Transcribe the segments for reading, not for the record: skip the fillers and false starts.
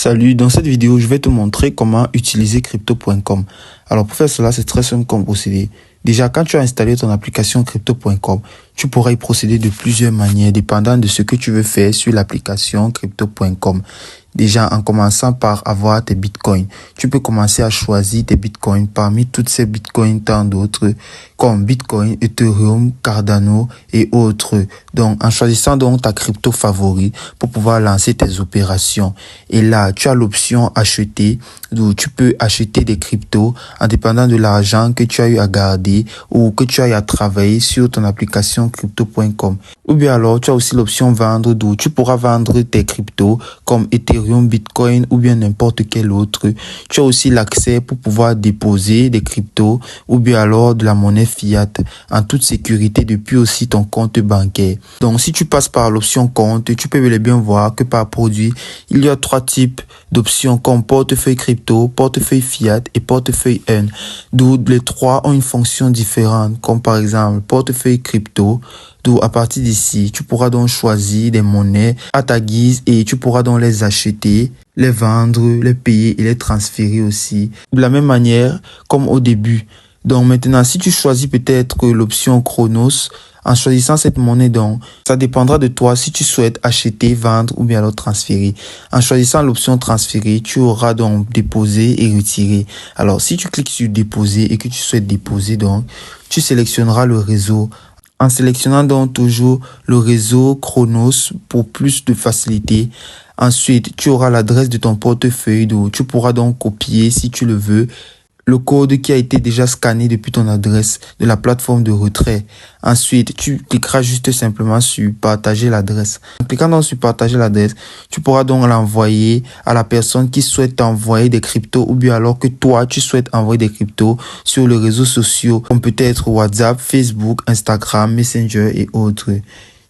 Salut, dans cette vidéo, je vais te montrer comment utiliser crypto.com. Alors pour faire cela, c'est très simple comme procédé. Déjà, quand tu as installé ton application crypto.com, tu pourras y procéder de plusieurs manières, dépendant de ce que tu veux faire sur l'application crypto.com. Déjà, en commençant par avoir tes bitcoins. Tu peux commencer à choisir tes bitcoins parmi toutes ces bitcoins, tant d'autres, comme Bitcoin, Ethereum, Cardano et autres. Donc, en choisissant donc ta crypto favorite pour pouvoir lancer tes opérations. Et là, tu as l'option acheter, où tu peux acheter des cryptos en dépendant de l'argent que tu as eu à garder ou que tu as eu à travailler sur ton application crypto.com. Ou bien alors, tu as aussi l'option vendre, d'où tu pourras vendre tes cryptos comme Ethereum, Bitcoin ou bien n'importe quel autre. Tu as aussi l'accès pour pouvoir déposer des cryptos ou bien alors de la monnaie fiat en toute sécurité depuis aussi ton compte bancaire. Donc, si tu passes par l'option compte, tu peux bel et bien voir que par produit, il y a 3 types d'options comme portefeuille crypto, portefeuille fiat et portefeuille N. D'où les 3 ont une fonction différente, comme par exemple portefeuille crypto. D'où à partir d'ici, tu pourras donc choisir des monnaies à ta guise et tu pourras donc les acheter, les vendre, les payer et les transférer aussi. De la même manière comme au début. Donc maintenant, si tu choisis peut-être l'option Chronos, en choisissant cette monnaie, donc, ça dépendra de toi si tu souhaites acheter, vendre ou bien alors transférer. En choisissant l'option transférer, tu auras donc déposer et retirer. Alors, si tu cliques sur déposer et que tu souhaites déposer, donc, tu sélectionneras le réseau. En sélectionnant donc toujours le réseau Chronos pour plus de facilité. Ensuite, tu auras l'adresse de ton portefeuille d'où tu pourras donc copier si tu le veux le code qui a été déjà scanné depuis ton adresse de la plateforme de retrait. Ensuite, tu cliqueras juste simplement sur partager l'adresse. En cliquant donc sur partager l'adresse, tu pourras donc l'envoyer à la personne qui souhaite envoyer des cryptos ou bien alors que toi, tu souhaites envoyer des cryptos sur les réseaux sociaux comme peut-être WhatsApp, Facebook, Instagram, Messenger et autres.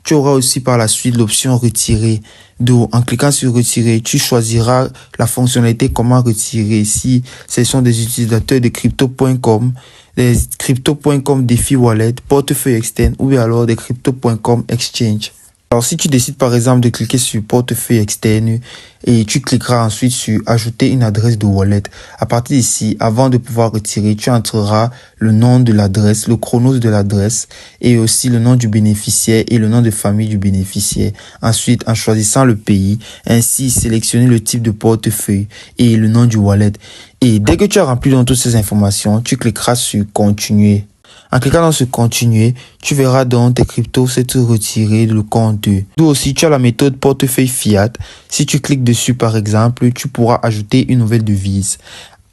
Tu auras aussi par la suite l'option retirer. Donc, en cliquant sur retirer, tu choisiras la fonctionnalité comment retirer. Si ce sont des utilisateurs de crypto.com, des crypto.com DeFi Wallet, portefeuille externe ou alors des crypto.com exchange. Alors, si tu décides par exemple de cliquer sur portefeuille externe et tu cliqueras ensuite sur ajouter une adresse de wallet. À partir d'ici, avant de pouvoir retirer, tu entreras le nom de l'adresse, le chronos de l'adresse et aussi le nom du bénéficiaire et le nom de famille du bénéficiaire. Ensuite, en choisissant le pays, ainsi sélectionner le type de portefeuille et le nom du wallet. Et dès que tu as rempli dans toutes ces informations, tu cliqueras sur continuer. En cliquant sur continuer, tu verras donc tes cryptos s'être retirés de le compte. D'où aussi, tu as la méthode portefeuille fiat. Si tu cliques dessus, par exemple, tu pourras ajouter une nouvelle devise.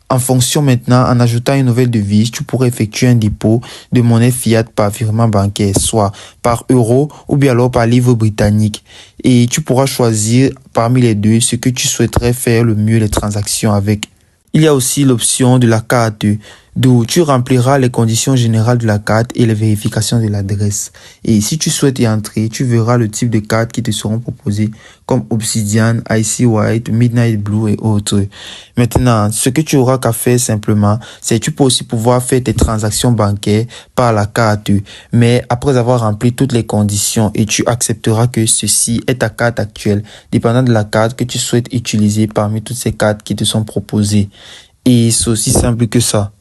En fonction maintenant, en ajoutant une nouvelle devise, tu pourras effectuer un dépôt de monnaie fiat par virement bancaire, soit par euro ou bien alors par livre britannique. Et tu pourras choisir parmi les deux ce que tu souhaiterais faire le mieux les transactions avec. Il y a aussi l'option de la carte, d'où tu rempliras les conditions générales de la carte et les vérifications de l'adresse. Et si tu souhaites y entrer, tu verras le type de cartes qui te seront proposées comme Obsidian, Icy White, Midnight Blue et autres. Maintenant, ce que tu auras qu'à faire simplement, c'est que tu peux aussi pouvoir faire tes transactions bancaires par la carte. Mais après avoir rempli toutes les conditions et tu accepteras que ceci est ta carte actuelle, dépendant de la carte que tu souhaites utiliser parmi toutes ces cartes qui te sont proposées. Et c'est aussi simple que ça.